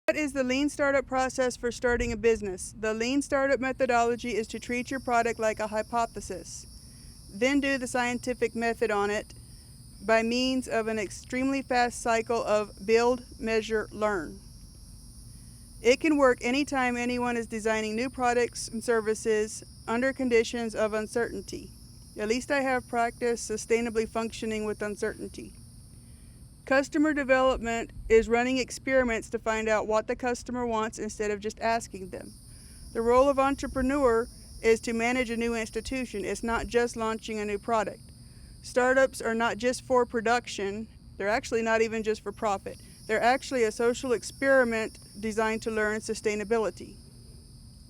What is the lean startup process for starting a business? The lean startup methodology is to treat your product like a hypothesis, then do the scientific method on it by means of an extremely fast cycle of build, measure, learn. It can work anytime anyone is designing new products and services under conditions of uncertainty. At least I have practiced sustainably functioning with uncertainty. Customer development is running experiments to find out what the customer wants instead of just asking them. The role of entrepreneur is to manage a new institution. It's not just launching a new product. Startups are not just for production. They're actually not even just for profit. They're actually a social experiment designed to learn sustainability.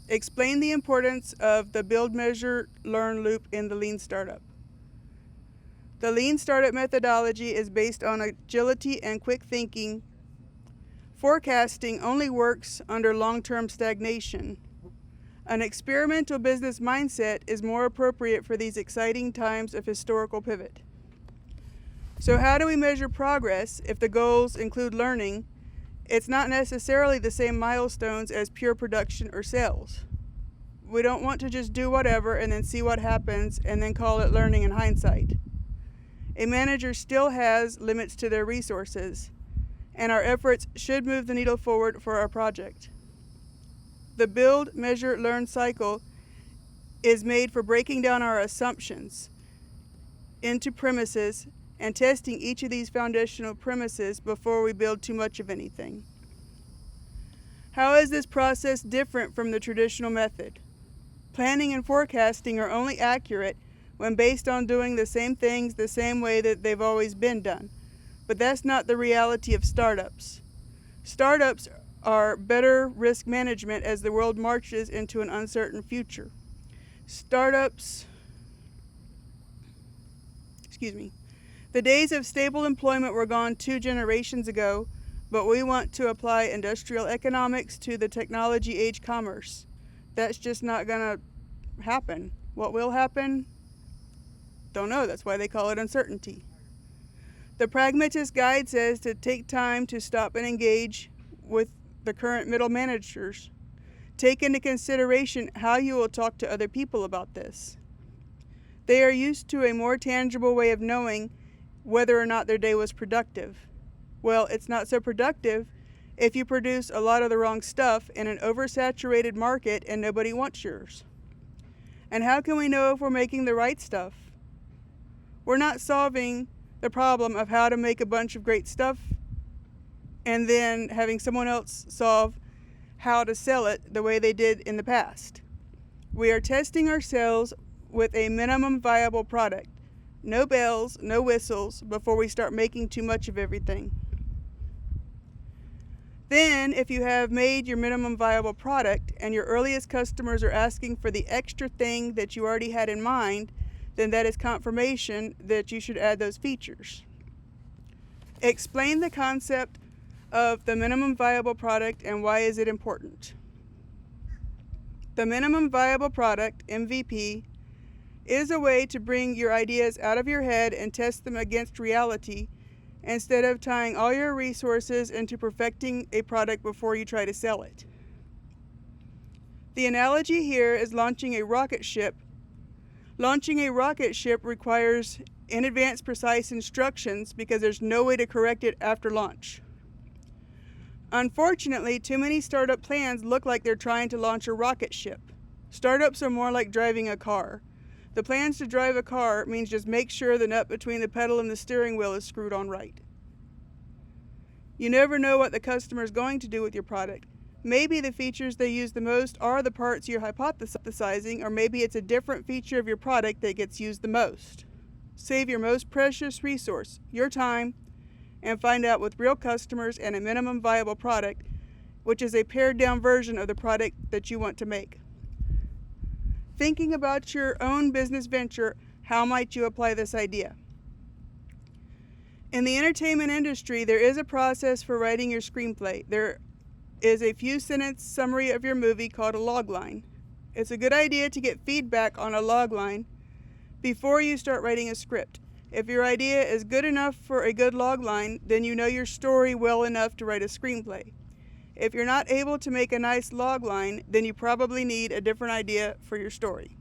Explain the importance of the build, measure, learn loop in the lean startup. The lean startup methodology is based on agility and quick thinking. Forecasting only works under long-term stagnation. An experimental business mindset is more appropriate for these exciting times of historical pivot. So how do we measure progress if the goals include learning? It's not necessarily the same milestones as pure production or sales. We don't want to just do whatever and then see what happens and then call it learning in hindsight. A manager still has limits to their resources, and our efforts should move the needle forward for our project. The build, measure, learn cycle is made for breaking down our assumptions into premises and testing each of these foundational premises before we build too much of anything. How is this process different from the traditional method? Planning and forecasting are only accurate when based on doing the same things the same way that they've always been done. But that's not the reality of startups. Startups are better risk management as the world marches into an uncertain future. The days of stable employment were gone 2 generations ago, but we want to apply industrial economics to the technology age commerce. That's just not gonna happen. What will happen? Don't know. That's why they call it uncertainty. The pragmatist guide says to take time to stop and engage with the current middle managers. Take into consideration how you will talk to other people about this. They are used to a more tangible way of knowing whether or not their day was productive. Well, it's not so productive if you produce a lot of the wrong stuff in an oversaturated market and nobody wants yours. And how can we know if we're making the right stuff? We're not solving the problem of how to make a bunch of great stuff and then having someone else solve how to sell it the way they did in the past. We are testing ourselves with a minimum viable product. No bells, no whistles before we start making too much of everything. Then, if you have made your minimum viable product and your earliest customers are asking for the extra thing that you already had in mind, then that is confirmation that you should add those features. Explain the concept of the minimum viable product and why is it important. The minimum viable product, MVP, is a way to bring your ideas out of your head and test them against reality instead of tying all your resources into perfecting a product before you try to sell it. The analogy here is launching a rocket ship. Launching a rocket ship requires in advance precise instructions because there's no way to correct it after launch. Unfortunately, too many startup plans look like they're trying to launch a rocket ship. Startups are more like driving a car. The plans to drive a car means just make sure the nut between the pedal and the steering wheel is screwed on right. You never know what the customer is going to do with your product. Maybe the features they use the most are the parts you're hypothesizing, or maybe it's a different feature of your product that gets used the most. Save your most precious resource, your time, and find out with real customers and a minimum viable product, which is a pared down version of the product that you want to make. Thinking about your own business venture, how might you apply this idea? In the entertainment industry, there is a process for writing your screenplay. There is a few sentence summary of your movie called a logline. It's a good idea to get feedback on a logline before you start writing a script. If your idea is good enough for a good logline, then you know your story well enough to write a screenplay. If you're not able to make a nice log line, then you probably need a different idea for your story.